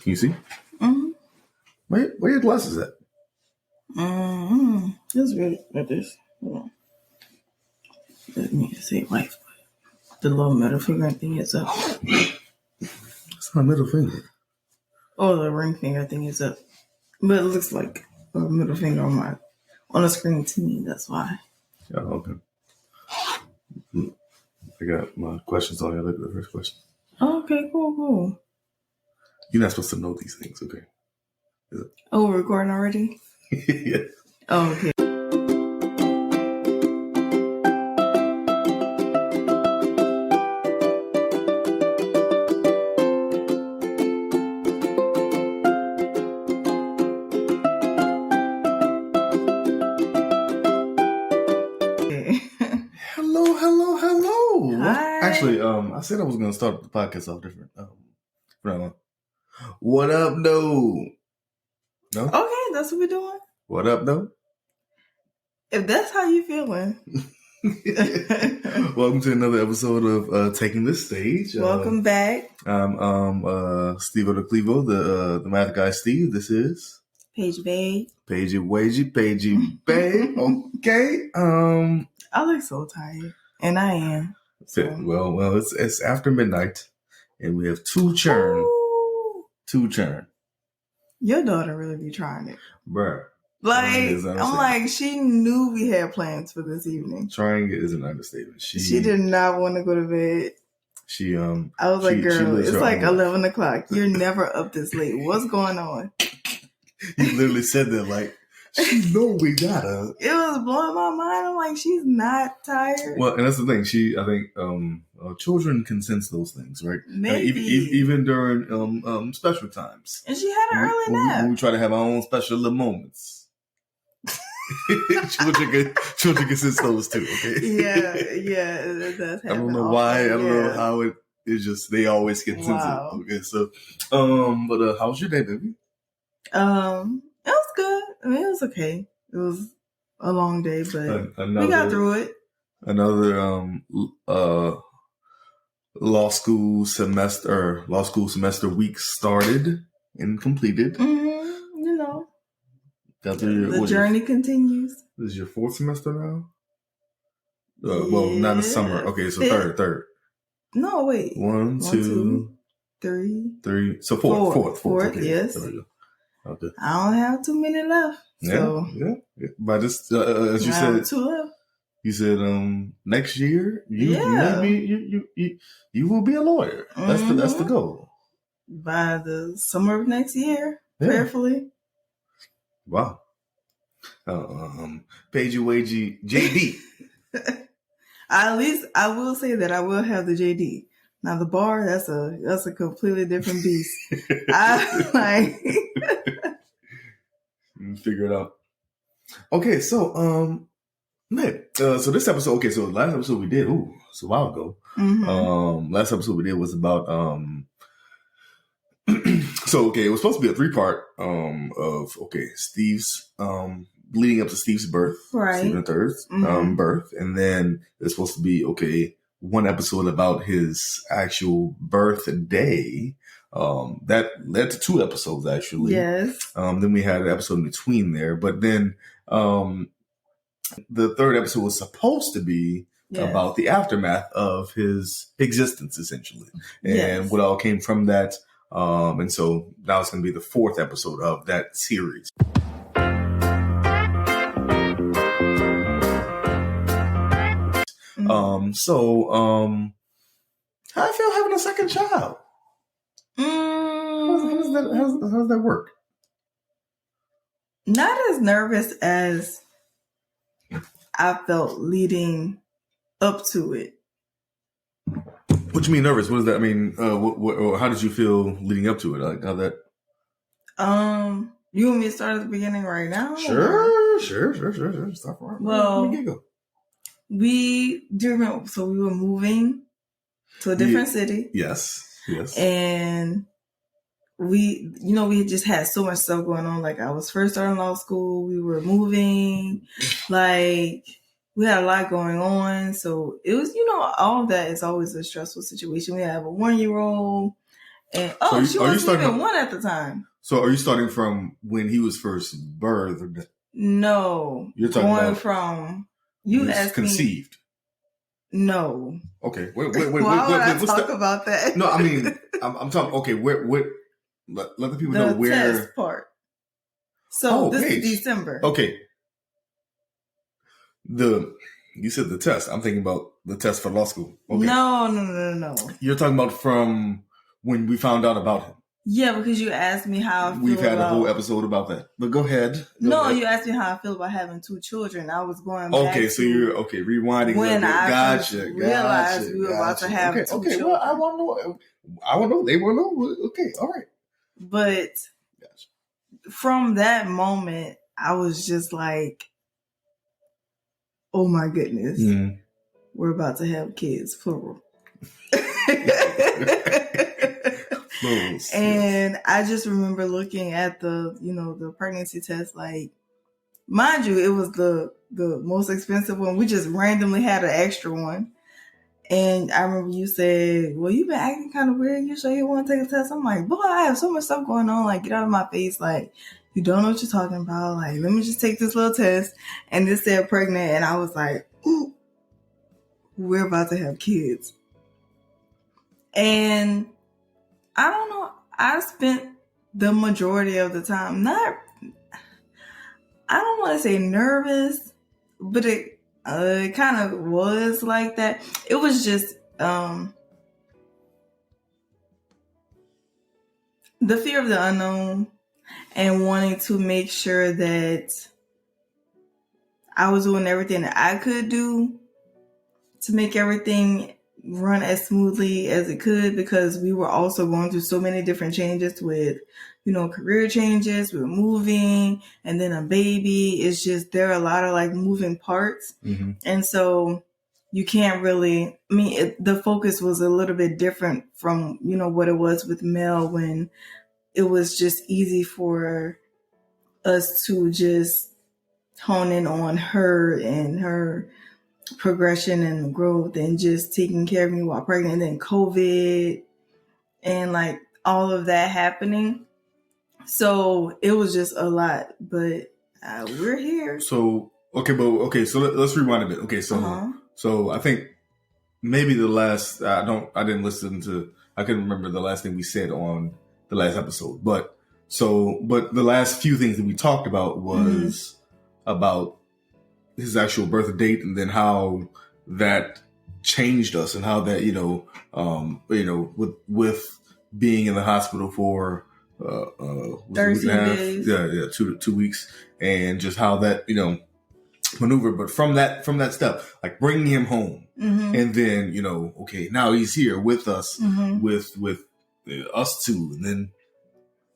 you see? Mm-hmm. Where your glasses at? Mm-hmm. Just really at this. Hold on. Let me say wife. The little middle finger thing is up. It's not a middle finger. Oh, the ring finger thing is up. But it looks like a middle finger on the screen to me. That's why. Oh, okay. I got my questions on here. Look at the first question. Oh, okay, cool. You're not supposed to know these things, okay? Oh, we're recording already? Yeah. Oh, okay. Hello. Hi. Actually, I said I was going to start the podcast off different. What up, though? No? Okay, that's what we're doing. What up, though? If that's how you feeling. Welcome to another episode of Taking the Stage. Welcome back. I'm Steve Clevo, the math guy Steve. This is Paige Babe. Paige Babe. Okay. I look so tired. And I am. So. Well, it's after midnight, and we have two churn. Your daughter really be trying it, bruh. I'm like, she knew we had plans for this evening. Trying it is an understatement. She did not want to go to bed. I was like, girl, it's like 11 o'clock. You're never up this late. What's going on? You literally said that like, she know we gotta. It was blowing my mind. I'm like, she's not tired. Well, and that's the thing. I think children can sense those things, right? Maybe. Even during special times. And she had an early nap. When we try to have our own special little moments. children can sense those too, okay? Yeah, that's I don't know why. I don't know how it is. Just they always get sensitive. Wow. Okay, so but how was your day, baby? It was good. I mean, it was okay. It was a long day, but we got through it. Another law school semester week started and completed. Mm-hmm. You know. The journey continues. This is your fourth semester now? Well, not in the summer. Okay, so third. No, wait. One, two, three. So fourth. Okay, yes. There we go. Okay. I don't have too many left. So. Yeah. But just as you said, two left. You said next year you will be a lawyer. That's the goal. By the summer of next year, prayerfully. Wow. Paige JD. At least I will say that I will have the JD. Now the bar, that's a completely different beast. Figure it out. Okay, so so this episode. Okay, so the last episode we did. It's a while ago. Mm-hmm. Last episode we did was about So it was supposed to be a 3-part of Steve's leading up to Steve's birth, right? Stephen III's birth, and then it's supposed to be one episode about his actual birthday. That led to 2 episodes actually. Yes. Then we had an episode in between there, but then the 3rd episode was supposed to be about the aftermath of his existence, essentially, and what all came from that. And so now it's going to be the 4th episode of that series. Mm-hmm. How I feel having a second child? How does that work? Not as nervous as I felt leading up to it. What you mean nervous? What does that mean? How did you feel leading up to it? Like how that? You want me to start at the beginning right now? Sure. Start from well, we remember. So we were moving to a different city. Yes. And we just had so much stuff going on. Like I was first starting law school. We were moving. Like we had a lot going on. So it was, all of that is always a stressful situation. We have a 1-year-old And she wasn't even one at the time. So are you starting from when he was first birthed? No. You're talking going about from you asked conceived. Me, no. Okay. Why would I talk about that? No, I mean I'm talking. Okay, what? Let the people know where. The test part. So this Paige. Is December. Okay. You said the test. I'm thinking about the test for law school. Okay. No. You're talking about from when we found out about him. Yeah, because you asked me how I feel. We've had a whole episode about that. But go ahead. You asked me how I feel about having 2 children. I was going back. Okay, so you're rewinding. When I realized we were about to have 2 children. Well, I want to know. They want to know. Okay, all right. But from that moment, I was just like, oh my goodness, we're about to have kids, plural. And I just remember looking at the pregnancy test, like, mind you, it was the most expensive one. We just randomly had an extra one. And I remember you said, well, you've been acting kind of weird. You sure you want to take a test? I'm like, boy, I have so much stuff going on. Like, get out of my face. Like, you don't know what you're talking about. Like, let me just take this little test. And this said pregnant. And I was like, ooh, we're about to have kids. And I don't know. I spent the majority of the time I don't want to say nervous, but it kind of was like that. It was just the fear of the unknown and wanting to make sure that I was doing everything that I could do to make everything run as smoothly as it could, because we were also going through so many different changes with, career changes. We were moving, and then a baby. It's just, there are a lot of like moving parts. Mm-hmm. And so you can't really, the focus was a little bit different from, what it was with Mel, when it was just easy for us to just hone in on her and her progression and growth and just taking care of me while pregnant, and then COVID and like all of that happening. So it was just a lot, but we're here. So, so let's rewind a bit. Okay. So I think maybe the last, I couldn't remember the last thing we said on the last episode, but the last few things that we talked about was about his actual birth date, and then how that changed us, and how that, with being in the hospital for 13 days. 2 weeks, and just how that, maneuver. But from that step, like bringing him home, and then, okay, now he's here with us, with us two, and then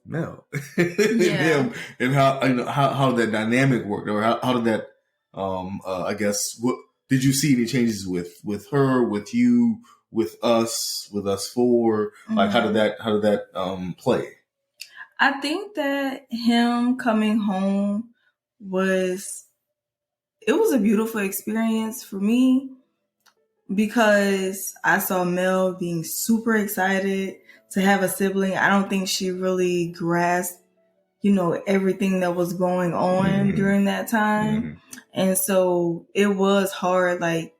Mel, him, and how that dynamic worked, or how did that, I guess, what did you see any changes with her, with you, with us four? Like, how did that play? I think that him coming home was a beautiful experience for me, because I saw Mel being super excited to have a sibling. I don't think she really grasped, everything that was going on during that time. And so it was hard, like,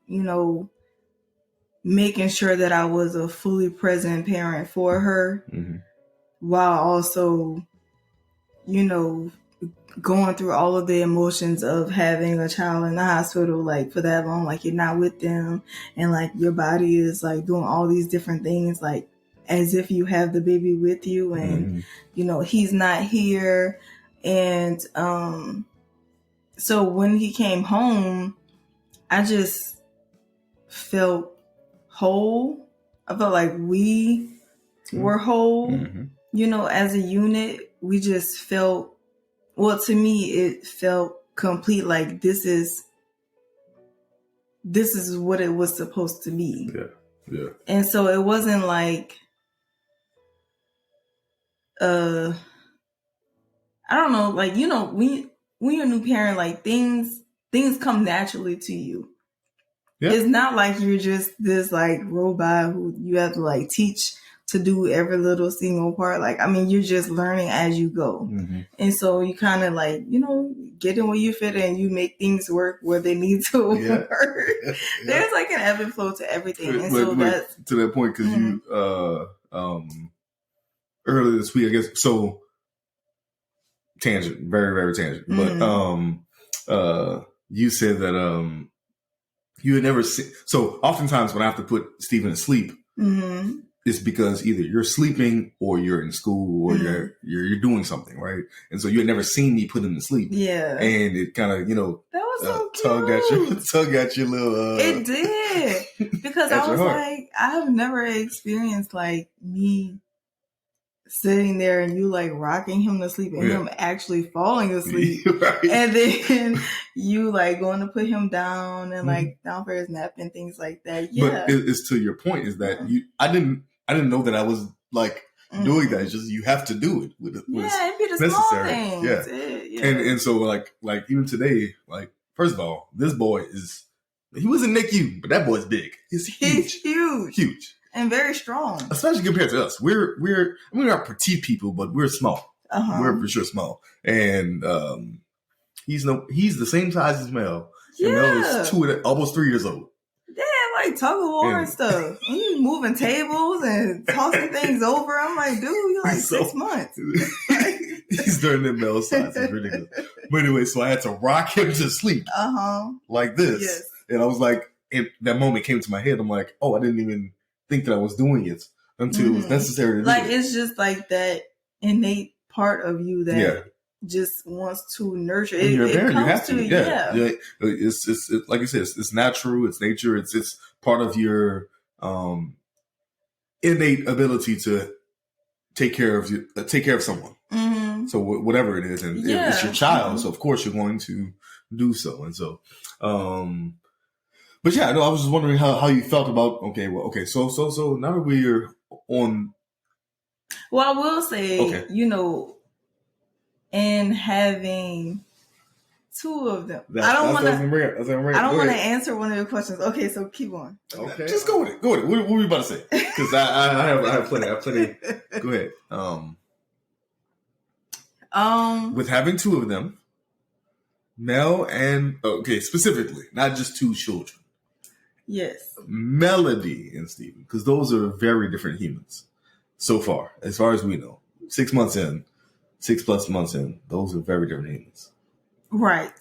making sure that I was a fully present parent for her, while also, going through all of the emotions of having a child in the hospital, like, for that long, like, you're not with them, and like your body is like doing all these different things, like as if you have the baby with you, and he's not here. And so when he came home, I just felt whole. I felt like we were whole, as a unit. We just felt, well, to me, it felt complete. Like, this is what it was supposed to be. Yeah. And so it wasn't like, I don't know, like, when you're a new parent, like, things come naturally to you. Yeah. It's not like you're just this like robot who you have to like teach to do every little single part. Like, I mean, you're just learning as you go. Mm-hmm. And so you kind of like, you know, get in where you fit and you make things work where they need to work. Yeah. There's like an ebb and flow to everything. And so that's to that point, because you, earlier this week, I guess, so tangent, very, very tangent. But, you said that, you had never seen, so oftentimes when I have to put Stephen to sleep, it's because either you're sleeping or you're in school or you're doing something, right? And so you had never seen me put him to sleep. Yeah. And it kind of, you know, that was so tug at your little it did. Because I was like, I've never experienced like me sitting there and you like rocking him to sleep and him actually falling asleep. Right. And then you like going to put him down and like down for his nap and things like that. Yeah. But it's to your point is that I didn't know that I was like doing that. It's just you have to do it with it'd be the necessary. Small things. Yeah. And so like even today, like first of all, this boy he wasn't NICU, but that boy's big. He's huge. And very strong. Especially compared to us. We're not petite people, but we're small. We're for sure small. And he's the same size as Mel. Yeah. And Mel is almost 3 years old. Yeah, like tug of war and stuff. And he's moving tables and tossing things over. I'm like, dude, you're like 6 months. He's during the Mel size. It's ridiculous. But anyway, so I had to rock him to sleep. Like this. Yes. And I was like, that moment came to my head. I'm like, oh, I didn't even think that I was doing it until it was necessary to do it. It's just like that innate part of you that just wants to nurture. You're a parent, you have to. Yeah. It's like you said, it's natural, it's nature, it's part of your innate ability to take care of someone. So whatever it is, and it's your child, so of course you're going to do so. And so but yeah, no, I was just wondering how you felt about, so now that we're on. Well, I will say, you know, in having two of them, I don't want to answer one of your questions. Okay, so keep on. Okay. Just go with it. What were you about to say? Because I have plenty. Go ahead. With having two of them, Mel and, specifically, not just two children. Yes. Melody and Stephen, because those are very different humans so far as we know. 6 months in, 6+ months in, those are very different humans. Right.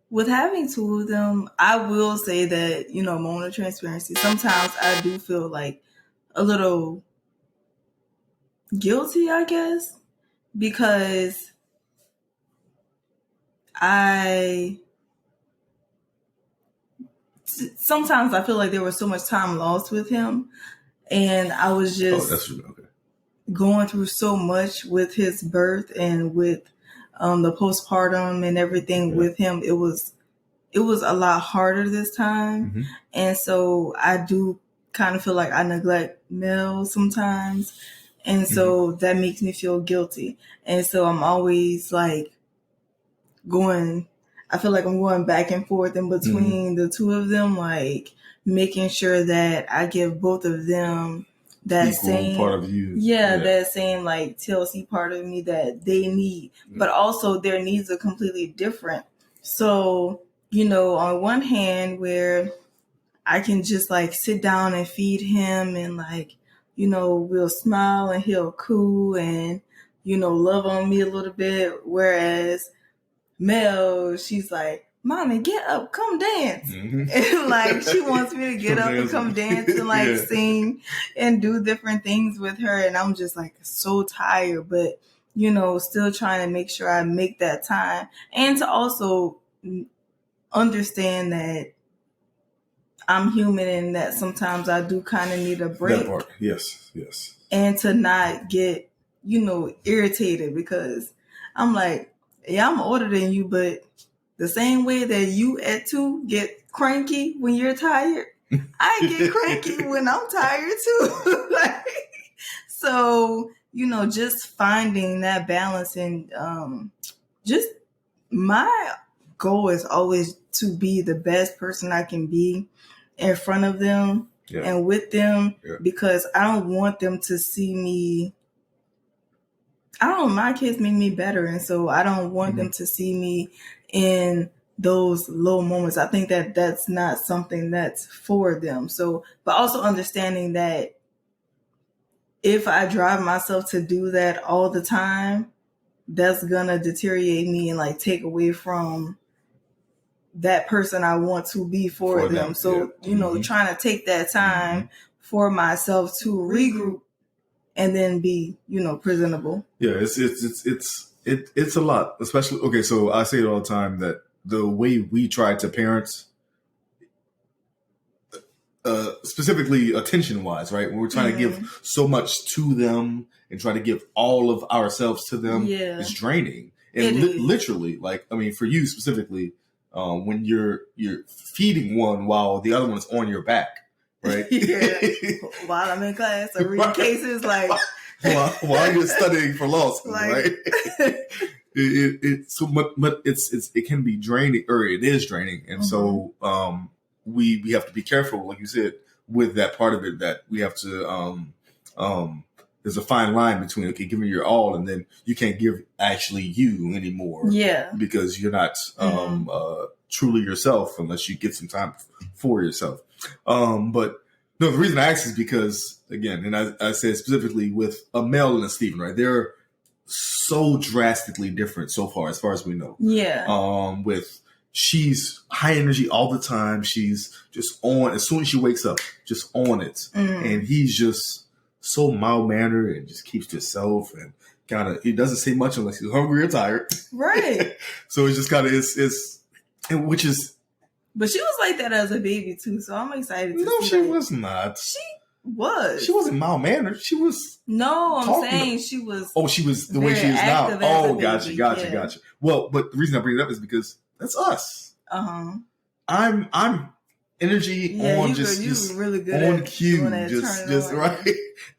With having two of them, I will say that, you know, moment of transparency, sometimes I do feel like a little guilty, I guess, because sometimes I feel like there was so much time lost with him, and I was just going through so much with his birth and with the postpartum and everything with him. It was a lot harder this time, and so I do kind of feel like I neglect Mel sometimes, and so that makes me feel guilty, and so I'm always like I feel like I'm going back and forth in between the two of them, like making sure that I give both of them that equal same part of you. That same like TLC part of me that they need, but also their needs are completely different. So, you know, on one hand, where I can just like sit down and feed him and like, you know, we'll smile and he'll coo and, you know, love on me a little bit. Whereas Mel, she's like, Mommy, get up, come dance. And like, she wants me to get up and come dance and like sing and do different things with her. And I'm just like so tired, but you know, still trying to make sure I make that time and to also understand that I'm human and that sometimes I do kind of need a break. That part. Yes. And to not get, you know, irritated because I'm like, yeah, I'm older than you, but the same way that you at 2 get cranky when you're tired, I get cranky when I'm tired too. Like, so, you know, just finding that balance and just my goal is always to be the best person I can be in front of them. and with them because I don't want them to see me. I don't know, my kids make me better. And so I don't want them to see me in those low moments. I think that that's not something that's for them. So, but also understanding that if I drive myself to do that all the time, that's gonna deteriorate me and like take away from that person I want to be for them. So, you know, trying to take that time for myself to regroup and then be, you know, presentable. Yeah, it's a lot, especially. Okay, so I say it all the time that the way we try to parent, specifically attention-wise, right? When we're trying to give so much to them and try to give all of ourselves to them, it's draining. And literally, like, I mean, for you specifically, when you're feeding one while the other one's on your back, right? While I'm in class, I read cases like while you're studying for law school, right? It can be draining, or it is draining, and so we have to be careful, like you said, with that part of it, that we have to there's a fine line between, okay, giving your all and then you can't give actually you anymore. Yeah. Because you're not truly yourself unless you get some time for yourself. But no, the reason I ask is because, again, and I said specifically with a male and a Stephen, right? They're so drastically different so far as we know. Yeah. With she's high energy all the time. She's just on as soon as she wakes up, just on it. And he's just so mild-mannered and just keeps to himself and kind of, he doesn't say much unless he's hungry or tired. Right. So it's just kind of, which is. But she was like that as a baby too, so I'm excited to see. No, she was not. She was. She wasn't mild-mannered. She was. No, I'm saying she was. Oh, she was the way she is now. Oh, gotcha. Well, but the reason I bring it up is because that's us. I'm energy on just really good on cue, just right.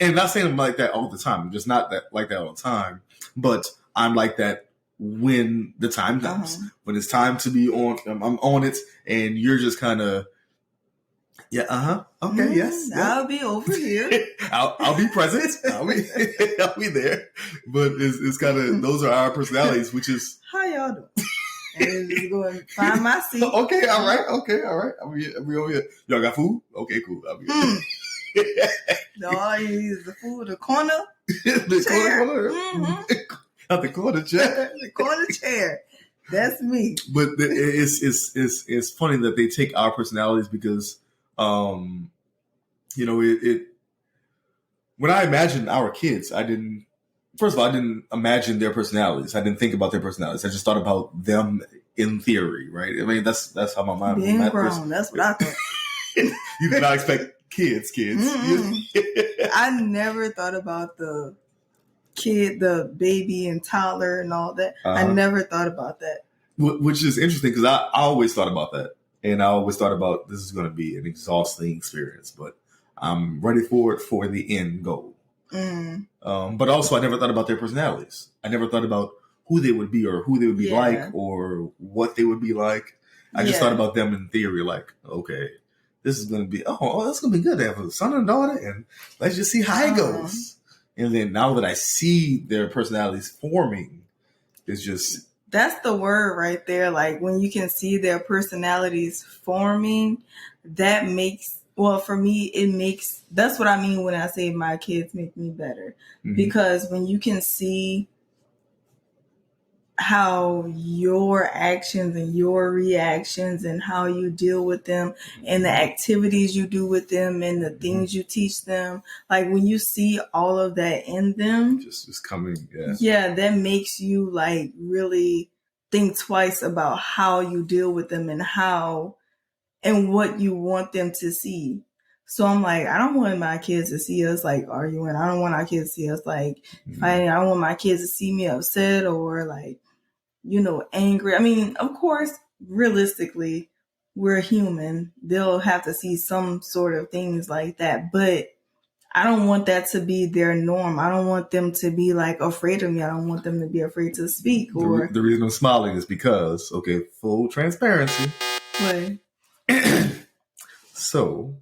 And not saying I'm like that all the time. I'm just not that like that all the time. But I'm like that when the time comes. When it's time to be on, I'm on it, and you're just kind of, okay, yes. I'll be over here. I'll be present. I'll be there. But it's kind of, those are our personalities, which is how y'all doing. And just go and find my seat. Okay, all right. I'll be over here. Y'all got food? Okay, cool. I'll be here. No, you use the food, the corner the chair. Not the corner chair. The corner chair. That's me. But it's funny that they take our personalities because, you know, when I imagined our kids, first of all, I didn't imagine their personalities. I didn't think about their personalities. I just thought about them in theory, right? I mean, that's how my mind was. Being grown, that's what I thought. You did not expect kids. I never thought about the kid, the baby and toddler and all that. I never thought about that. Which is interesting because I always thought about that. And I always thought about, this is going to be an exhausting experience, but I'm ready for it for the end goal. But also, I never thought about their personalities. I never thought about who they would be or who they would be like or what they would be like. I just thought about them in theory, like, okay, this is going to be, that's going to be good to have a son and daughter, and let's just see how it goes. And then now that I see their personalities forming, it's just... That's the word right there. Like, when you can see their personalities forming, that makes... Well, for me, that's what I mean when I say my kids make me better. Because when you can see how your actions and your reactions and how you deal with them and the activities you do with them and the things you teach them, like when you see all of that in them, just coming, that makes you like really think twice about how you deal with them and what you want them to see. So I'm like, I don't want my kids to see us like arguing. I don't want our kids to see us like fighting. I don't want my kids to see me upset or like, you know, angry. I mean, of course, realistically, we're human. They'll have to see some sort of things like that. But I don't want that to be their norm. I don't want them to be like afraid of me. I don't want them to be afraid to speak. Or the reason I'm smiling is because, okay, full transparency. What? So,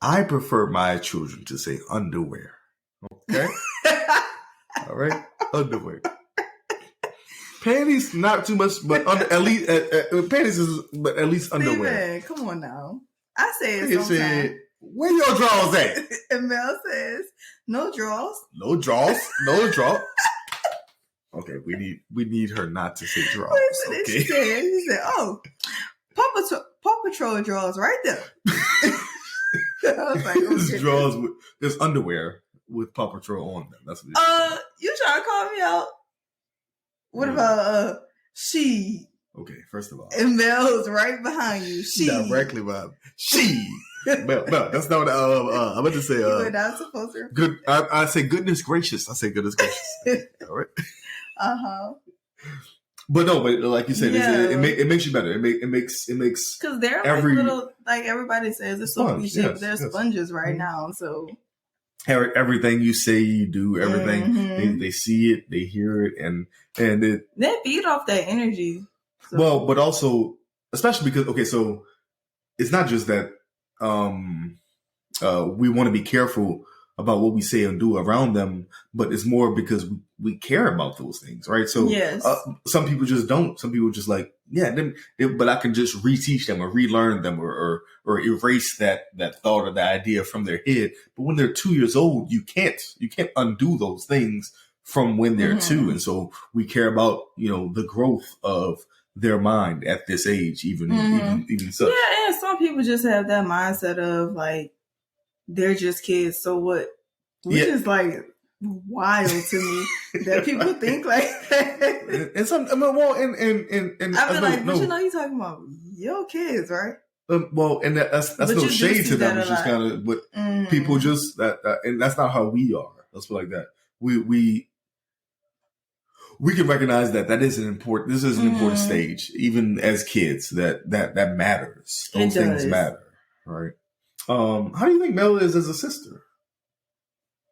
I prefer my children to say underwear. Okay? All right? Underwear. Panties, not too much, but at least panties is, but at least underwear. Steven, come on now. I say it sometimes. Where your drawers at? And Mel says, no drawers. No drawers. No draw. Okay, we need her not to say drawers. Okay. He said, oh, Paw Patrol drawers right there. I was like, okay. There's underwear with Paw Patrol on them. That's what you trying to call me out? What about she? Okay, first of all. And Mel's right behind you. She. Directly behind me. She. Mel, that's not what I meant to say. You're not supposed to. Good. I say goodness gracious. I say goodness gracious. All right. But no, but like you said, it makes you better. It makes because they're like little, like everybody says, it's so cliche. Yes, they're sponges right now. So everything you say, you do everything. They see it, they hear it, and they feed off that energy. So. Well, but also, especially because so it's not just that we want to be careful about what we say and do around them, but it's more because we care about those things, right? So yes. Some people just don't. Some people just like, but I can just reteach them or relearn them or erase that thought or the idea from their head. But when they're 2 years old, you can't undo those things from when they're 2. And so we care about, the growth of their mind at this age, even such. Yeah, and some people just have that mindset of like, they're just kids, so what? Which is like wild to me that people think like that. And some, and I feel like, but you're talking about your kids, right? And that's no shade to them. It's just kind of, but people just and that's not how we are. Let's put it like that. We can recognize that is an important. This is an important stage, even as kids. That matters. Those things matter, right? How do you think Mel is as a sister?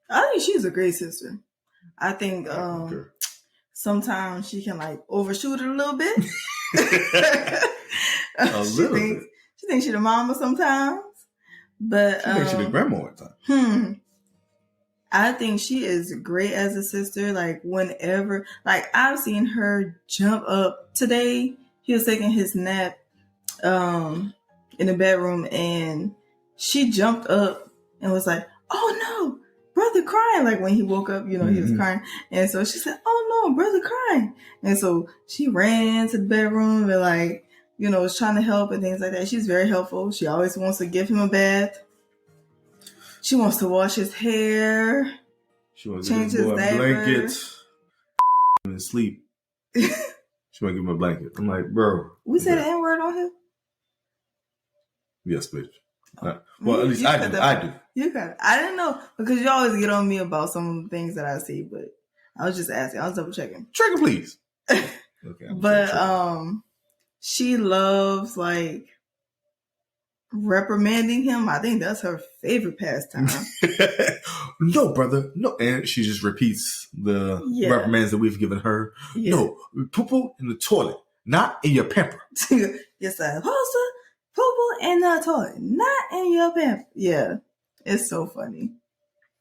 I think she's a great sister. I think sometimes she can like overshoot it a little bit. She thinks she's the mama sometimes, but she thinks she's the grandma at times. I think she is great as a sister. Like whenever, like I've seen her jump up today. He was taking his nap in the bedroom, and she jumped up and was like, "Oh no, brother crying!" Like when he woke up, he was crying, and so she said, "Oh no, brother crying!" And so she ran to the bedroom and was trying to help and things like that. She's very helpful. She always wants to give him a bath. She wants to wash his hair. She wants to change his blanket and sleep. She want to give him a blanket. I'm like, bro. We said the N-word on him? Yes, bitch. Well, at least I do. You got it. I didn't know because you always get on me about some of the things that I see, but I was just asking. I was double checking. Trigger, please. Okay. But she loves reprimanding him. I think that's her favorite pastime. No, brother, no. And she just repeats the reprimands that we've given her. Yeah. No, poo-poo in the toilet, not in your pamper. Yes, sir. Poo-poo in the toilet, not in your pamper. Yeah, it's so funny.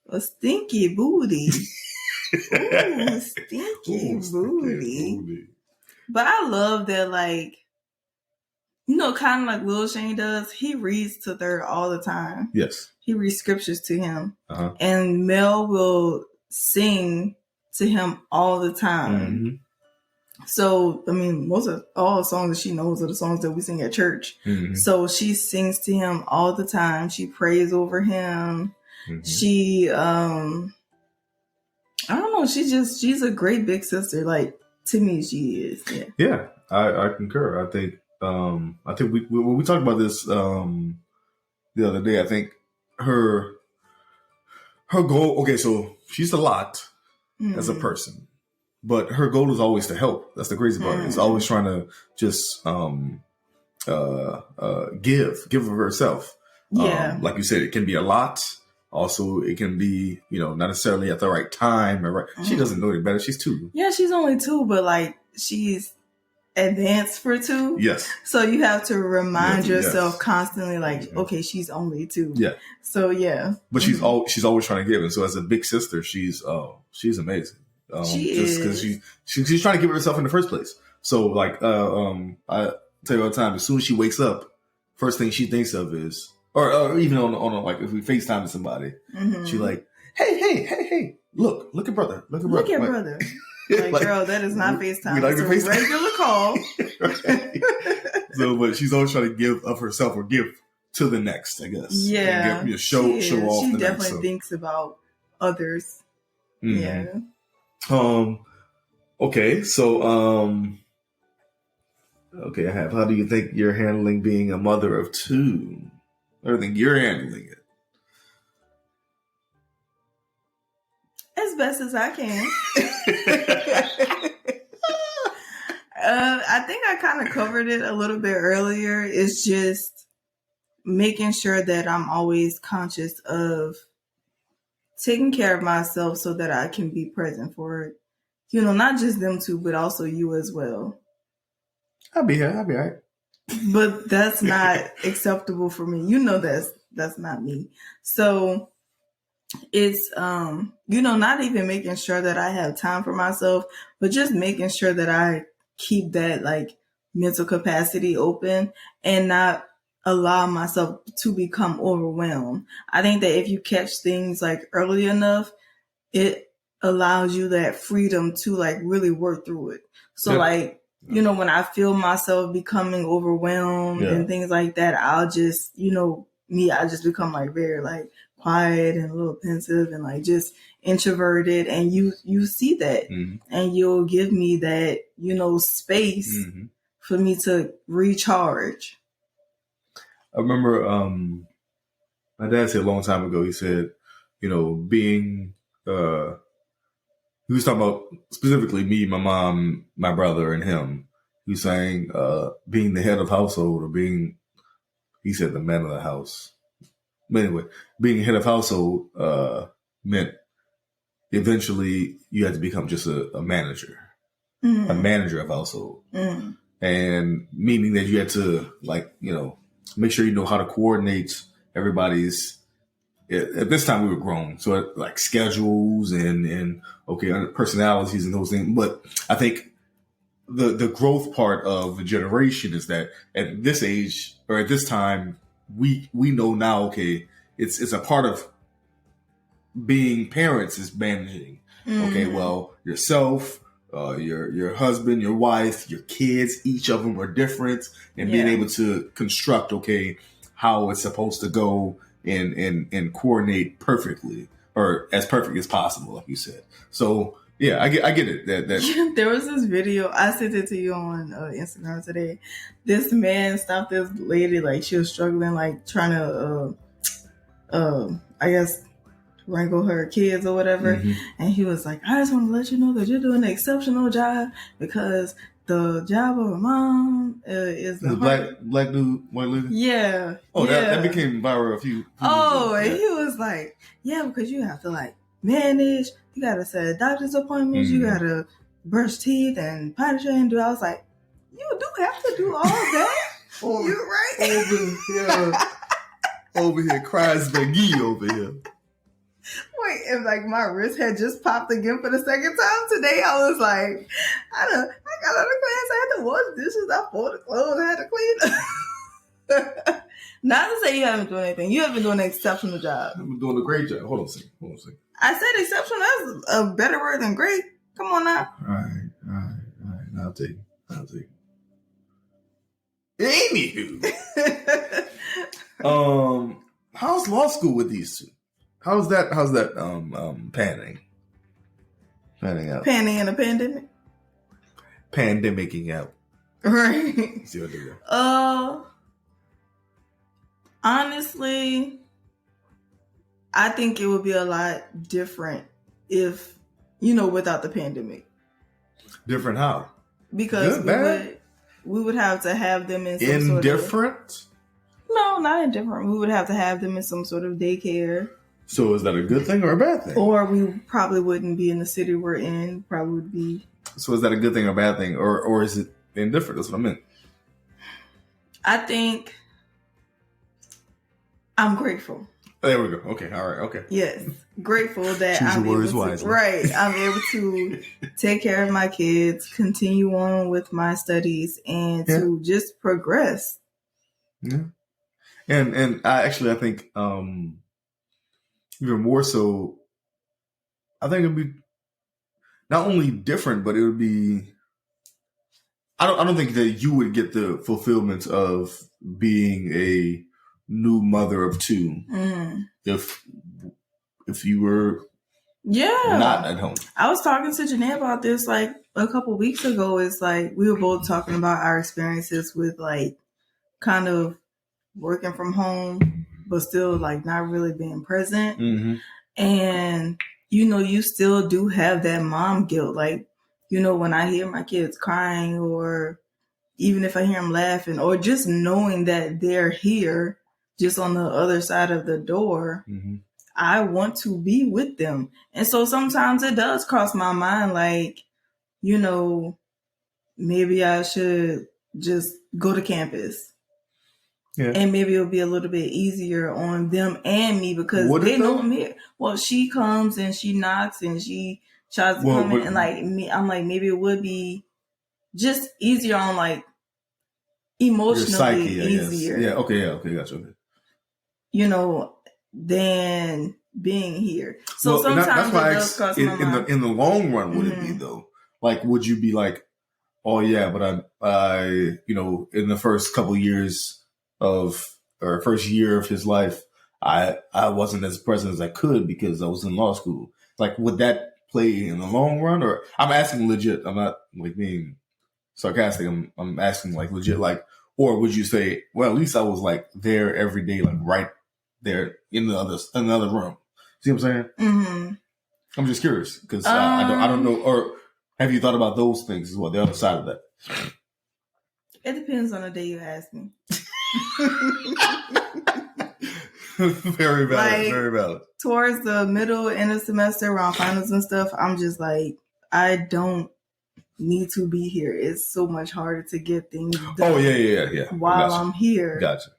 A stinky booty. Ooh, stinky booty. But I love that, kind of like Lil Shane does. He reads to Third all the time. Yes. He reads scriptures to him. And Mel will sing to him all the time. So, most of all the songs that she knows are the songs that we sing at church. So she sings to him all the time. She prays over him. She, I don't know. She's a great big sister. To me, she is. Yeah. Yeah, I concur. I think we talked about this the other day. I think her goal. Okay, so she's a lot as a person, but her goal is always to help. That's the crazy part. It's always trying to just give of herself. Yeah, like you said, it can be a lot. Also, it can be not necessarily at the right time. Or right. She doesn't know any better. She's 2. Yeah, she's only 2, but she's advanced for 2. Yes. So you have to remind yourself constantly, like, mm-hmm. okay, she's only 2. Yeah. So yeah. But she's always trying to give, and so as a big sister, she's amazing. She just because she's trying to give it herself in the first place. So like I tell you all the time, as soon as she wakes up, first thing she thinks of is, or even on like if we FaceTime to somebody, she like, hey, look at brother. Look at brother. Like, girl, that is not FaceTime. We like it's a regular call. So, but she's always trying to give of herself or give to the next, I guess. Yeah. Show off she the next. She definitely thinks about others. Mm-hmm. Yeah. Okay. So, okay, I have. How do you think you're handling being a mother of 2? I think you're handling it. As best as I can. I think I kind of covered it a little bit earlier. It's just making sure that I'm always conscious of taking care of myself so that I can be present for, not just them 2, but also you as well. I'll be here. I'll be all right. But that's not acceptable for me. That's not me. So it's, not even making sure that I have time for myself, but just making sure that I keep that like mental capacity open and not allow myself to become overwhelmed. I think that if you catch things like early enough, it allows you that freedom to like really work through it. So like, when I feel myself becoming overwhelmed and things like that, I'll just, I just become like very like quiet and a little pensive and like just introverted, and you see that and you'll give me that, space for me to recharge. I remember my dad said a long time ago, he said, being he was talking about specifically me, my mom, my brother, and him. He was saying being the head of household or he said the man of the house. But anyway, being head of household meant eventually you had to become just a manager, a manager of household. And meaning that you had to make sure you know how to coordinate everybody's. At this time we were grown, so like schedules and personalities and those things. But I think the growth part of the generation is that at this age or at this time, we know now, okay, it's a part of being parents is managing. Okay, well, yourself, your husband, your wife, your kids, each of them are different, and being able to construct, how it's supposed to go and coordinate perfectly or as perfect as possible, like you said. So yeah, I get it. That there was this video, I sent it to you on Instagram today. This man stopped this lady, like she was struggling, like trying to, I guess, wrangle her kids or whatever. And he was like, I just want to let you know that you're doing an exceptional job because the job of a mom is the black dude, white lady. Yeah. Oh, that became viral a few. And he was like, yeah, because you have to like manage. You gotta set doctor's appointments. You gotta brush teeth and potty train. I was like, you do have to do all that. You're right. Over here, cries McGee over here. Wait, and like my wrist had just popped again for the second time today. I was like, I got out of class. I had to wash dishes. I folded clothes. I had to clean. Not to say you haven't done anything. You have been doing an exceptional job. I've been doing a great job. Hold on a second. I said exceptional. That's a better word than great. Come on now. All right. I'll take it. Anywho, how's law school with these two? How's that panning out? Panning in a pandemic? Pandemicking out. Right. See what they do. Honestly, I think it would be a lot different if, without the pandemic. Different how? Because we would have to have them in some indifferent? No, not indifferent. We would have to have them in some sort of daycare. So is that a good thing or a bad thing? Or we probably wouldn't be in the city we're in. Probably would be. So is that a good thing or a bad thing? Or is it indifferent. That's what I meant. I think I'm grateful. There we go. Okay. All right. Okay. Yes. Grateful that Choose I'm your words able to, wisely. right. I'm able to take care of my kids, continue on with my studies, and to just progress. Yeah. And I think even more so, I think it'd be not only different, but it would be. I don't think that you would get the fulfillment of being a new mother of two if you were not at home. I was talking to Janae about this like a couple weeks ago. It's like we were both talking about our experiences with like kind of working from home, but still like not really being present. Mm-hmm. And you still do have that mom guilt. Like, when I hear my kids crying, or even if I hear them laughing, or just knowing that they're here just on the other side of the door, I want to be with them. And so sometimes it does cross my mind, like, maybe I should just go to campus. Yeah. And maybe it'll be a little bit easier on them and me because they know I'm here. Well, she comes and she knocks and she tries to come in, and like me, I'm like, maybe it would be just easier on like emotionally psyche, easier. Yeah. Okay. Yeah. Okay. Gotcha. Okay. Than being here. So sometimes it does cross my mind. In the long run, would it be though? Like, would you be like, oh yeah, but I in the first couple of years first year of his life, I wasn't as present as I could because I was in law school. Like, would that play in the long run? Or I'm asking legit. I'm not like being sarcastic. I'm asking like legit. Like, or would you say, well, at least I was like there every day, like right there in the other room. See what I'm saying? Mm-hmm. I'm just curious because I don't know. Or have you thought about those things as well? The other side of that. It depends on the day you ask me. Very valid. Like, very valid. Towards the middle, end of semester, around finals and stuff, I'm just like, I don't need to be here. It's so much harder to get things done. Oh yeah. While I'm here. Gotcha.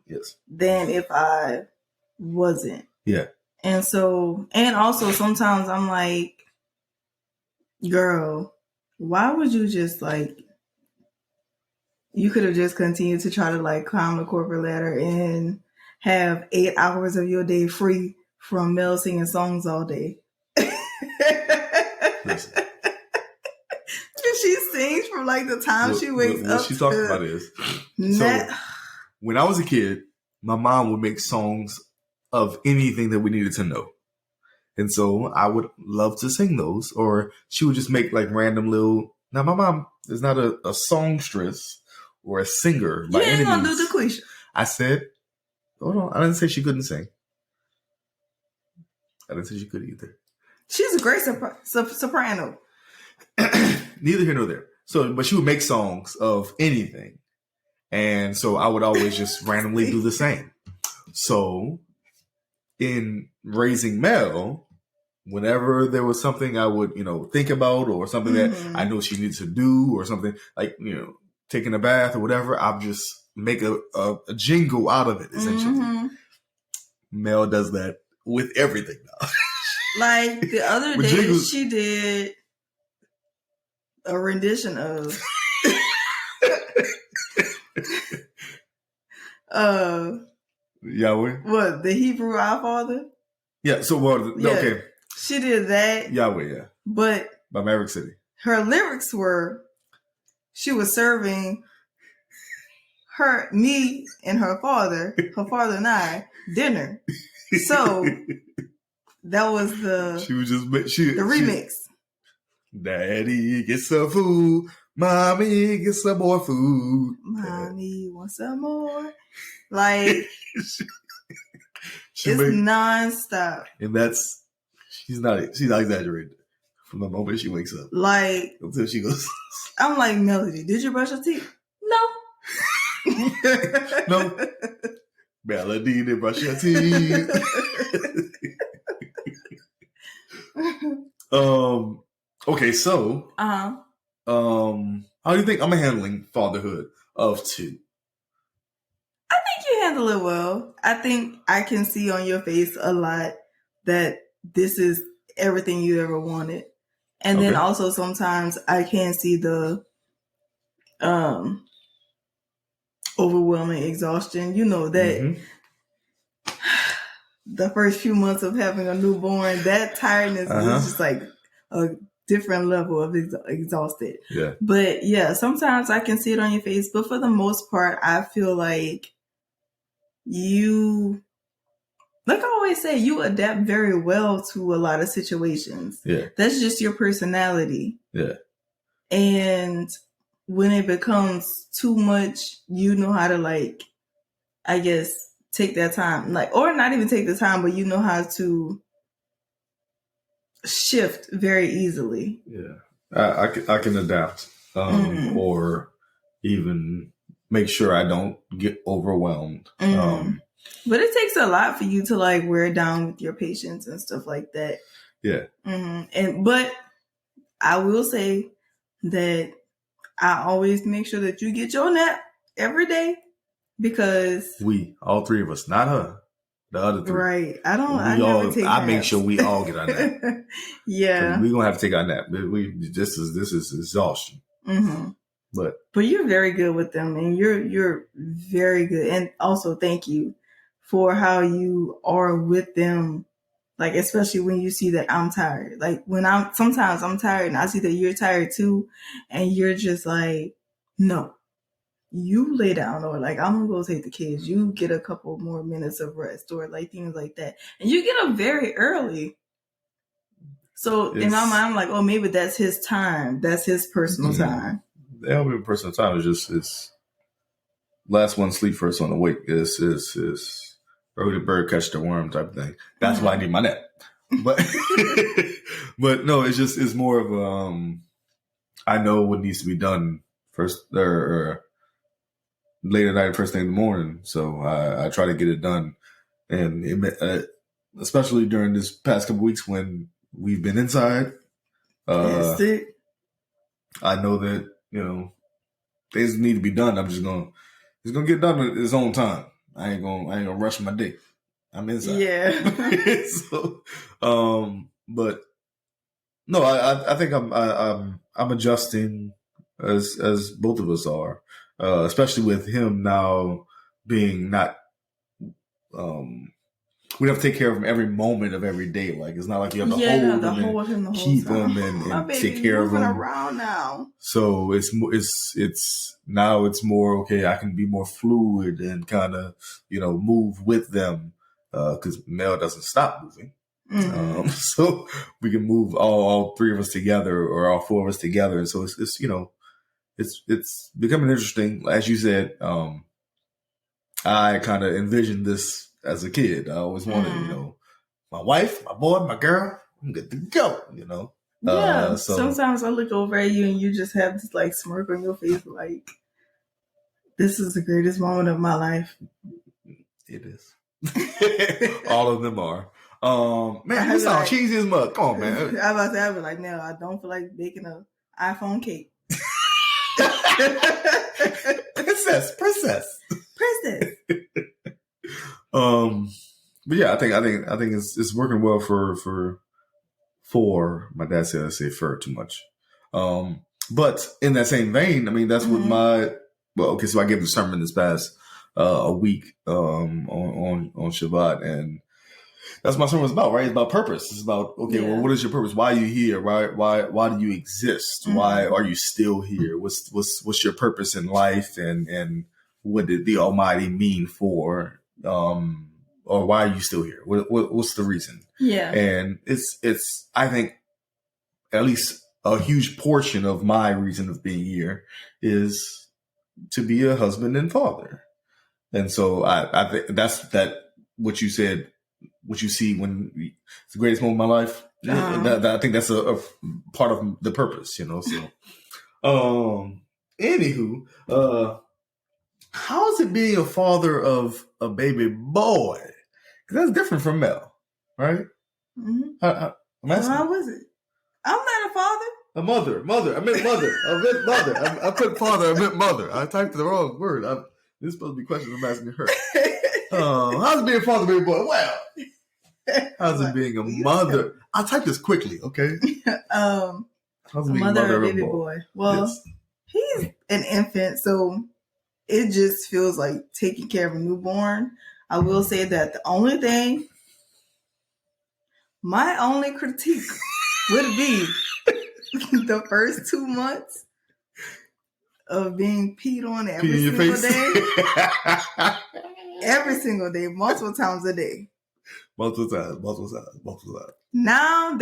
Yes. Than if I wasn't. Yeah. And so, and also sometimes I'm like, girl, why would you just like, you could have just continued to try to like climb the corporate ladder and have 8 hours of your day free from Mel singing songs all day. Listen. She sings from like the time she wakes up. What she's talking about is, so when I was a kid, my mom would make songs of anything that we needed to know. And so I would love to sing those, or she would just make like random little. Now my mom is not a songstress or a singer by any means. You ain't gonna do DeQuisha. I said, hold on. I didn't say she couldn't sing. I didn't say she could either. She's a great soprano. Neither here nor there. So, but she would make songs of anything. And so I would always just randomly do the same. So in raising Mel, whenever there was something I would, think about, or something that I know she needs to do, or something like, taking a bath or whatever, I'll just make a jingle out of it, essentially. Mm-hmm. Mel does that with everything now. Like the other day, jingles, she did a rendition of Yahweh. What, the Hebrew Our Father? Yeah. So okay. She did that. Yahweh. Yeah. But by Maverick City. Her lyrics were, she was serving me and her father and I, dinner. So that was she was just the remix. Daddy, get some food. Mommy, get some more food. Mommy, want some more? Like, it's nonstop. And she's not exaggerating from the moment she wakes up. Like, until she goes. I'm like, Melody, did you brush your teeth? No. No. Melody, did brush your teeth? Okay, so How do you think I'm handling fatherhood of 2? I think you handle it well. I think I can see on your face a lot that this is everything you ever wanted. And then also sometimes I can see the overwhelming exhaustion. You know that the first few months of having a newborn, that tiredness is just like a different level of exhausted. Yeah. But yeah, sometimes I can see it on your face. But for the most part, I feel like you, like I always say, you adapt very well to a lot of situations. Yeah. That's just your personality. Yeah. And when it becomes too much, you know how to, like, I guess, take that time, like, or not even take the time, but you know how to shift very easily. Yeah. I can adapt, or even make sure I don't get overwhelmed. But it takes a lot for you to, like, wear down with your patients and stuff like that. Yeah. But I will say that I always make sure that you get your nap every day, because all 3 of us, not her, the other 3. Right. I make sure we all get our nap. Yeah. We're gonna have to take our nap. This is exhaustion. But you're very good with them, and you're very good. And also thank you for how you are with them. Like, especially when you see that I'm tired. Like, sometimes I'm tired and I see that you're tired too. And you're just like, no, you lay down, or like, I'm going to go take the kids. You get a couple more minutes of rest, or like things like that. And you get up very early. So in my mind, I'm like, oh, maybe that's his time. That's his personal time. That will be personal time. It's last one sleep, first one awake. Is early bird catch the worm type of thing. That's why I need my nap. But but no, it's more of I know what needs to be done first or late at night, first thing in the morning. So I try to get it done, and especially during this past couple weeks when we've been inside. I know that things need to be done. I'm just gonna get done at its own time. I ain't gonna rush my day. I'm inside. Yeah. So, but no, I think I'm adjusting as both of us are, especially with him now being not. We have to take care of him every moment of every day. Like, it's not like you have to hold him and keep him and take care of him around now. So it's now it's more okay. I can be more fluid and kind of move with them because Mel doesn't stop moving. So we can move all 3 of us together, or all 4 of us together. And so it's becoming interesting. As you said, I kind of envisioned this as a kid. I always wanted, my wife, my boy, my girl, I'm good to go, Yeah. So sometimes I look over at you and you just have this like smirk on your face, like, this is the greatest moment of my life. It is. All of them are. Man, you sound cheesy as mud. Come on, man. I was about to have it like, no, I don't feel like baking an iPhone cake. Princess. But yeah, I think it's working well for my dad said I say "for" too much. But in that same vein, I mean, that's what so I gave the sermon this past a week on Shabbat, and that's my sermon was about, right? It's about purpose. It's about, well, what is your purpose? Why are you here? Why do you exist? Why are you still here? What's your purpose in life? And what did the Almighty mean for, or why are you still here? What's the reason? Yeah. And it's, I think at least a huge portion of my reason of being here is to be a husband and father. And so I think that's what you said, what you see when it's the greatest moment of my life. I think that's a part of the purpose, so. Anywho, how is it being a father of a baby boy? Because that's different from Mel, right? How was it? I'm not a father. A mother. I meant mother. I put father. I meant mother. I typed the wrong word. This is supposed to be questions I'm asking her. How's it being a father, baby boy? Well, how's it being a mother? I'll type this quickly, okay? How's it being a mother of a baby boy? Well, yes. He's an infant, so it just feels like taking care of a newborn. I will say that my only critique would be the first 2 months of being peed on every single day. Every single day, multiple times a day. Multiple times. Now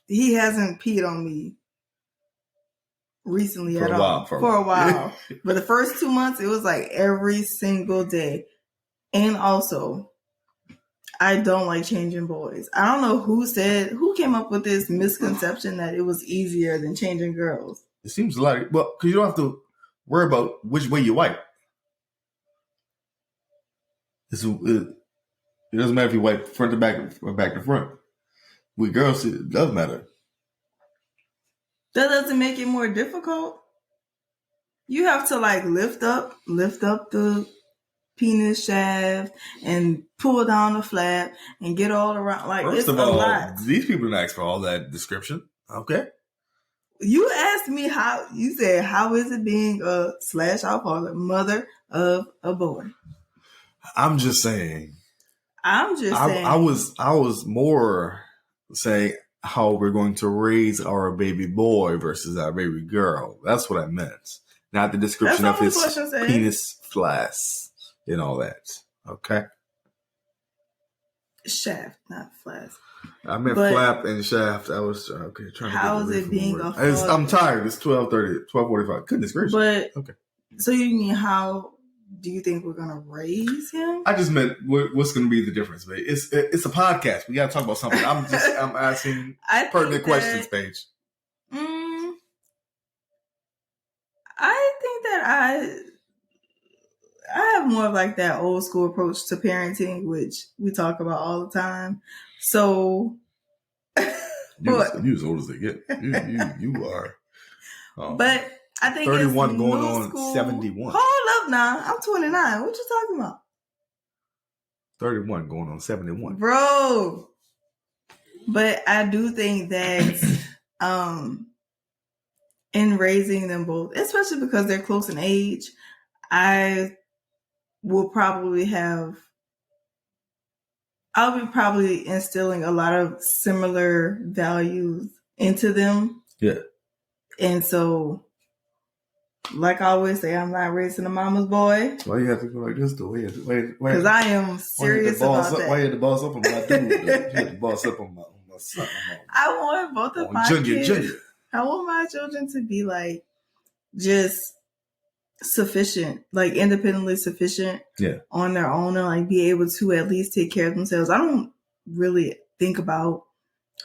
he hasn't peed on me recently at all. For a while. But the first 2 months, it was like every single day. And also, I don't like changing boys. I don't know who came up with this misconception that it was easier than changing girls. It seems like, well, because you don't have to worry about which way you wipe. It doesn't matter if you wipe front to back or back to front. With girls, it does matter. That doesn't make it more difficult. You have to like lift up the penis shaft and pull down the flap and get all around. Like, first of all, these people didn't ask for all that description. Okay. You asked me you said, how is it being a / mother of a boy? I'm just saying. I was more saying how we're going to raise our baby boy versus our baby girl. That's what I meant. Not the description of his penis flask and all that. Okay. Shaft, not flask. I meant flap and shaft. I was trying to. How is it being a father? I'm tired. It's 12:45. Goodness gracious. But okay. So you mean how do you think we're gonna raise him? I just meant what's gonna be the difference, babe. It's a podcast. We gotta talk about something. I'm asking pertinent questions, Paige. I think that I have more of like that old school approach to parenting, which we talk about all the time. So you as old as they get. You are. But I think 31 going on school. 71. Hold up now. I'm 29. What you talking about? 31 going on 71. Bro. But I do think that in raising them both, especially because they're close in age, I'll be probably instilling a lot of similar values into them. Yeah. And so, like I always say, I'm not raising a mama's boy. Why you have to go like this, though? Because I am serious about that. Why you had to boss up on my dude, though? You had to boss up on my son. I want both of my kids. I want my children to be like just sufficient, like independently sufficient on their own and like be able to at least take care of themselves. I don't really think about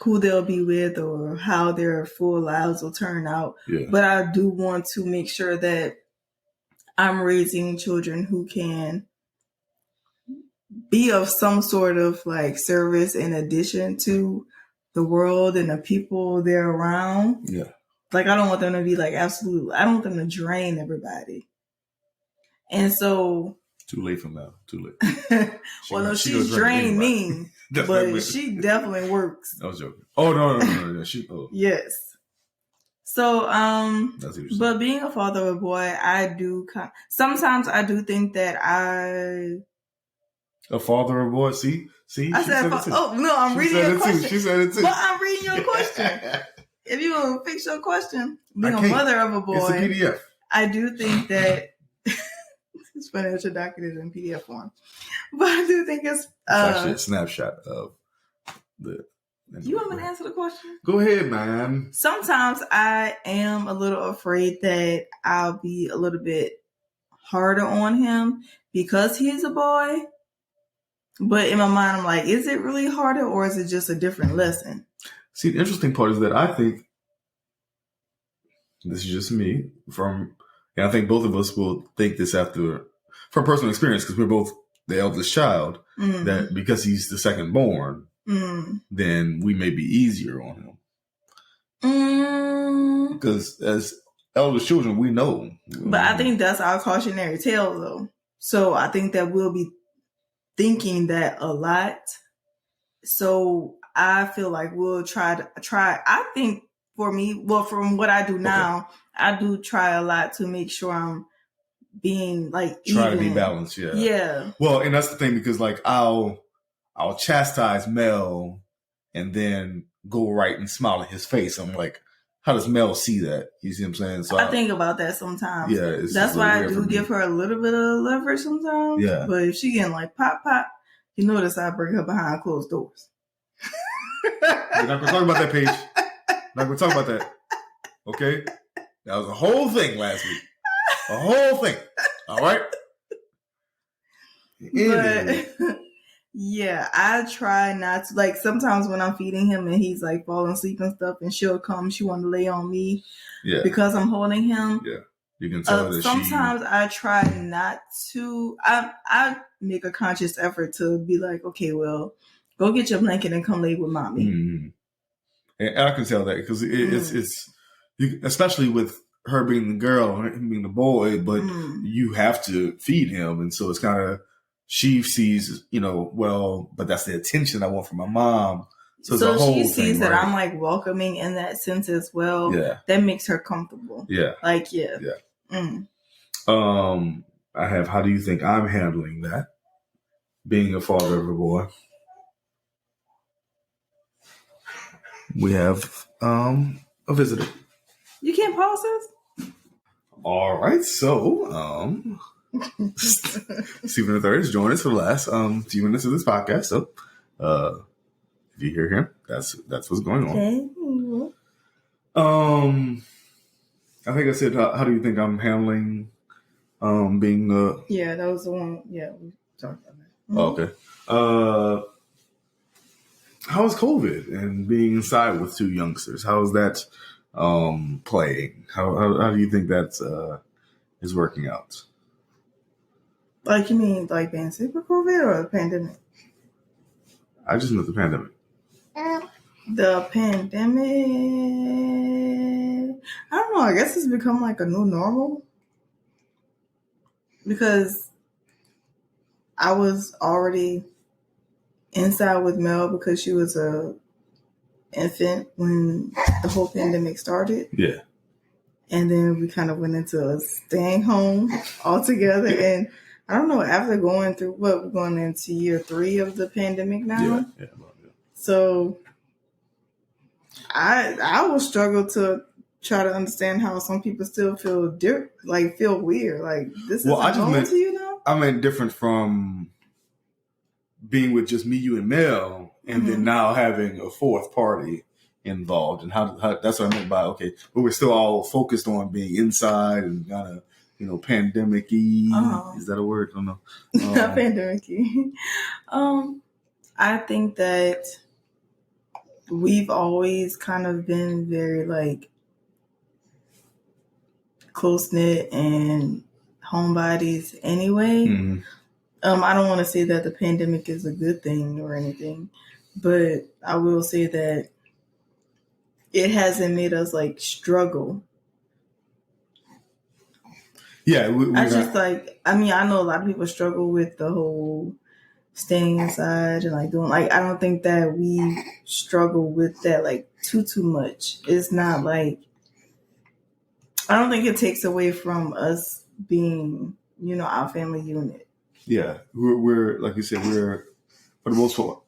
who they'll be with or how their full lives will turn out. Yeah. But I do want to make sure that I'm raising children who can be of some sort of like service in addition to the world and the people they're around. Yeah. Like, I don't want them to be like I don't want them to drain everybody. And so. Too late for now. Too late. Well, no, she's drained me, but she definitely works. I was joking. Oh, no. Yes. So, but being a father of a boy, sometimes I do think that a father of a boy? See? I said, I'm reading your question. She said it too. But I'm reading your question. If you want to fix your question, being a mother of a boy. It's a PDF. I do think that it's funny that your document is in PDF form. But I do think it's actually a snapshot of the. You want me to answer the question? Go ahead, man. Sometimes I am a little afraid that I'll be a little bit harder on him because he is a boy. But in my mind, I'm like, is it really harder or is it just a different lesson? See, the interesting part is that I think, this is just me, and I think both of us will think this from personal experience, because we're both the eldest child, that because he's the second born, then we may be easier on him. Because as elder children, we know. But I think that's our cautionary tale, though. So I think that we'll be thinking that a lot. So I feel like we'll try. I think for me, well, from what I do now, I do try a lot to make sure I'm being like try even. to be balanced. Yeah. Yeah. Well, and that's the thing, because like I'll chastise Mel and then go right and smile at his face. I'm like, how does Mel see that? You see what I'm saying? So I think about that sometimes. Yeah. That's why I do give her a little bit of leverage sometimes. Yeah. But if she getting like pop, you notice I bring her behind closed doors. We're not going to talk about that, Paige. Not going to talk about that. Okay? That was a whole thing last week. A whole thing. All right? But, yeah, I try not to. Like, sometimes when I'm feeding him and he's, like, falling asleep and stuff, and she'll come, she want to lay on me because I'm holding him. Yeah. You can tell that sometimes I try not to. I make a conscious effort to be like, okay, well, go get your blanket and come lay with mommy. Mm-hmm. And I can tell that because it's especially with her being the girl and him being the boy, but you have to feed him, and so it's kind of she sees, well, but that's the attention I want from my mom. So it's a whole she sees thing, that right? I'm like welcoming in that sense as well. Yeah, that makes her comfortable. Yeah, like yeah. I have. How do you think I'm handling that? Being a father of a boy. We have a visitor. You can't pause this? All right, so Stephen III is joining us for the last few minutes of this podcast. So if you hear him, that's what's going on. I think I said, how do you think I'm handling being yeah, that was the one. Yeah, we talked about that. Okay. How is COVID and being inside with two youngsters? How is that playing? How do you think that is working out? Like, you mean like being sick with COVID or the pandemic? I just meant the pandemic. The pandemic, I don't know. I guess it's become like a new normal because I was already inside with Mel because she was a infant when the whole pandemic started. Yeah. And then we kind of went into staying home altogether. And I don't know, after going through we're going into year 3 of the pandemic now. Yeah. So I will struggle to try to understand how some people still feel weird. Like, this is normal to you now? I meant different from being with just me, you, and Mel, and then now having a fourth party involved, and how that's what I meant by but we're still all focused on being inside and kind of pandemic-y. Is that a word? I don't know. Not pandemic-y. I think that we've always kind of been very like close knit and homebodies anyway. Mm-hmm. I don't want to say that the pandemic is a good thing or anything, but I will say that it hasn't made us like struggle. Yeah, I know a lot of people struggle with the whole staying inside and like doing I don't think that we struggle with that like too much. It's not like, I don't think it takes away from us being, our family unit. Yeah, we're like you said, we're for the most part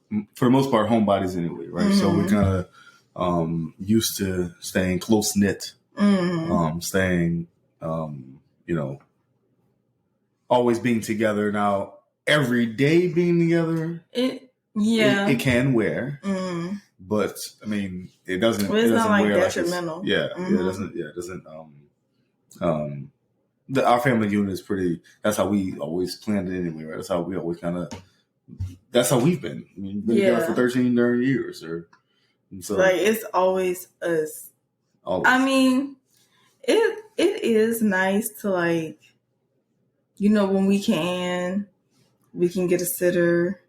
homebodies anyway, right? Mm-hmm. So we're kind of used to staying close knit, staying, always being together. Now, every day being together, it can wear, but I mean, it doesn't. Well, it's not like wear detrimental. It doesn't. Our family unit is pretty. That's how we always planned it anyway, right? That's how we always that's how we've been. I mean, been together for 13 years, so it's always us. Always. I mean, it is nice to when we can get a sitter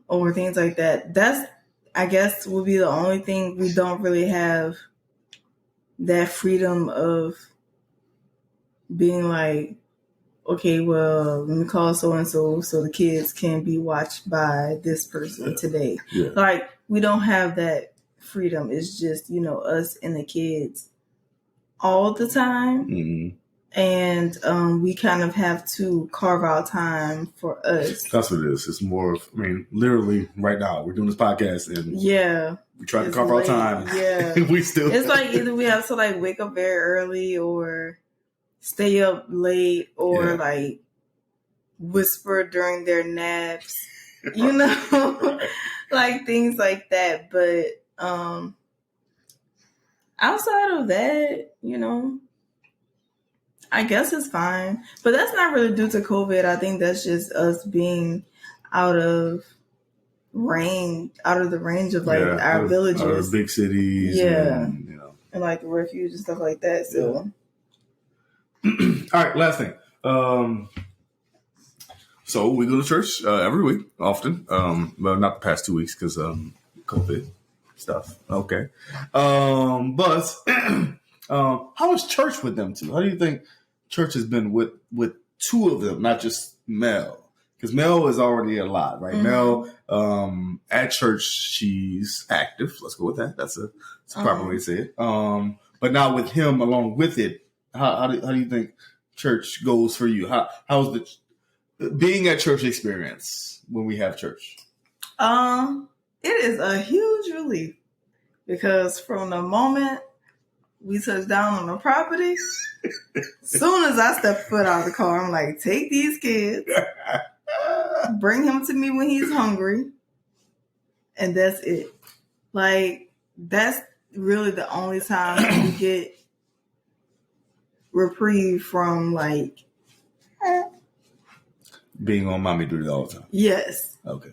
or things like that. That's, I guess, will be the only thing we don't really have that freedom of being like, okay, well, let me call so-and-so so the kids can be watched by this person today. Yeah. Like, we don't have that freedom. It's just, us and the kids all the time. Mm-hmm. And we kind of have to carve out time for us. That's what it is. It's more of, literally right now, we're doing this podcast and we try to carve out time. Yeah. We still. It's like either we have to like wake up very early or stay up late or like whisper during their naps, like things like that. But outside of that, I guess it's fine. But that's not really due to COVID. I think that's just us being out of the range of like our villages, out of big cities, and like the refuge and stuff like that. So. All right, last thing. So we go to church every week, often. Well, not the past 2 weeks because COVID stuff. Okay. But how is church with them two? How do you think church has been with two of them, not just Mel? Because Mel is already a lot, right? Mm-hmm. Mel, at church, she's active. Let's go with that. That's a proper way to say it. But now with him along with it, how do you think church goes for you? How's the being at church experience when we have church? It is a huge relief because from the moment we touch down on the property, soon as I step foot out of the car, I'm like, take these kids, bring him to me when he's hungry, and that's it. Like, that's really the only time we get reprieve from like being on mommy duty all the time. Yes. Okay.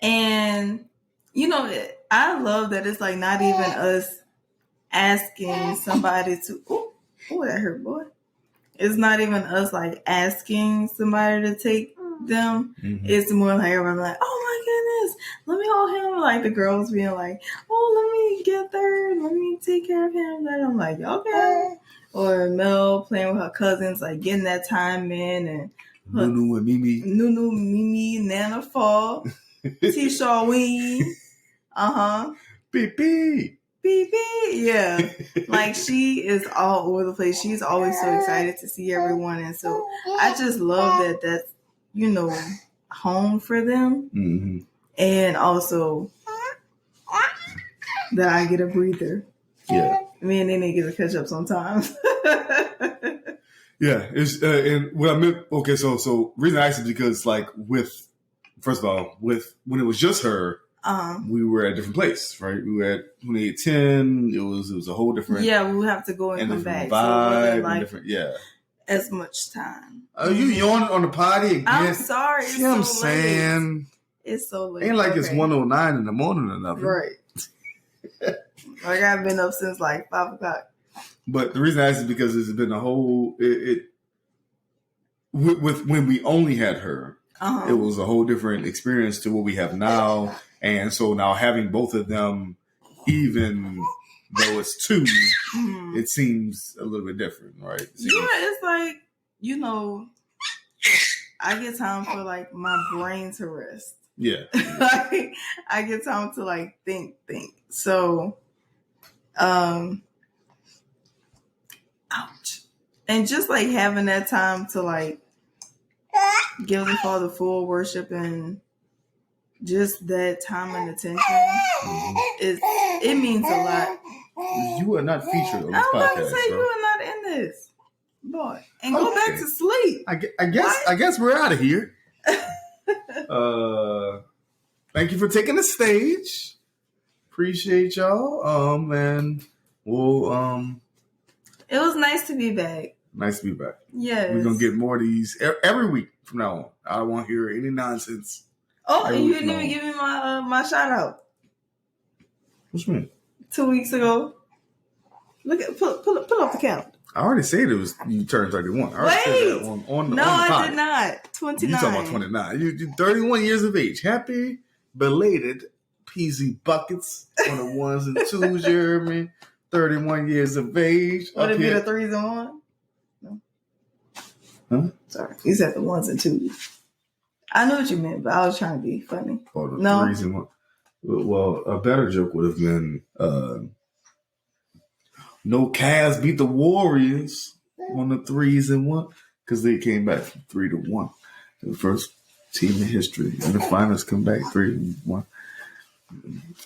And I love that it's like not even us asking somebody to oh that hurt, boy. It's not even us like asking somebody to take them. Mm-hmm. It's more like everyone like, oh my goodness, let me hold him. Like the girls being like, oh, let me get there, let me take care of him. And I'm like, okay. Or Mel playing with her cousins, like getting that time in, and Nunu and Mimi, Nana Fall, T-Shaw Ween, PP, yeah. Like she is all over the place. She's always so excited to see everyone, and so I just love that that's home for them, mm-hmm. and also that I get a breather. Yeah. Me and Nene get to catch up sometimes. Yeah, it's and what I meant. Okay, so reason I asked is because like first of all, when it was just her, we were at a different place, right? We were at 2810. It was a whole different. Yeah, we would have to go and come back. Vibe, so it different, yeah. As much time. Oh, you yawning on the potty again? I'm sorry. See what I'm saying? It's so late. Ain't like it's 1:09 in the morning or nothing, right? Like I've been up since like 5 o'clock. But the reason I asked is because it's been a whole with when we only had her, it was a whole different experience to what we have now, and so now having both of them, even though it's two, it seems a little bit different, right? It's like I get time for like my brain to rest. Yeah, like I get time to like think. So. Ouch. And just like having that time to like give the Father full worship and just that time and attention it means a lot. You are not featured on this podcast. I was about to say you are not in this, boy. And go back to sleep. I guess we're out of here. Thank you for taking the stage. Appreciate y'all. And we'll it was nice to be back. Nice to be back. Yes. We're gonna get more of these every week from now on. I don't want to hear any nonsense. Oh, and you didn't even give me my shout out. What you mean? 2 weeks ago. Look at pull up the count. I already said it was you turned 31. I already said that on the I did not. 29. You talking about 29? You're 31 years of age. Happy belated PZ buckets on the ones and twos. You hear me? 31 years of age. Would it be the 3s and 1? No. Huh? Sorry. You said the 1s and 2s. I know what you meant, but I was trying to be funny. Oh, the 3s and 1. Well, a better joke would have been no Cavs beat the Warriors on the 3s and 1 because they came back from 3-1. The first team in history in the finals come back 3-1.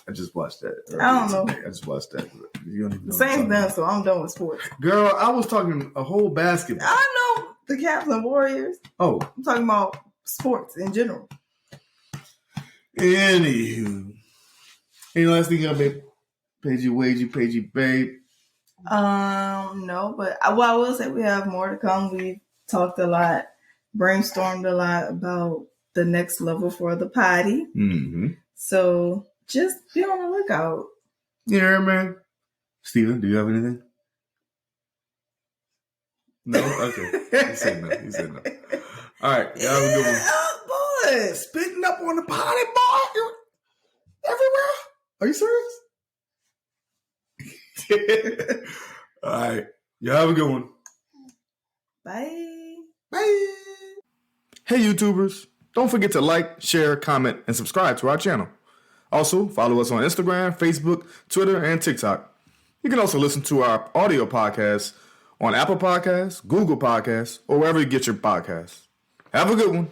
I just watched that. I don't know. I just watched that. You don't even know Same's done, so I'm done with sports. Girl, I was talking a whole basketball. I know the Cavs and Warriors. Oh. I'm talking about sports in general. Anywho. Any last thing up, babe? Paige, babe? No, but I will say we have more to come. We talked a lot, brainstormed a lot about the next level for the potty. Mm-hmm. So just be on the lookout. Yeah, man. Steven, do you have anything? No? Okay. He said no. All right. Y'all have a good one. Boy. Spitting up on the potty, boy. Everywhere. Are you serious? All right. Y'all have a good one. Bye. Bye. Hey, YouTubers. Don't forget to like, share, comment, and subscribe to our channel. Also, follow us on Instagram, Facebook, Twitter, and TikTok. You can also listen to our audio podcasts on Apple Podcasts, Google Podcasts, or wherever you get your podcasts. Have a good one.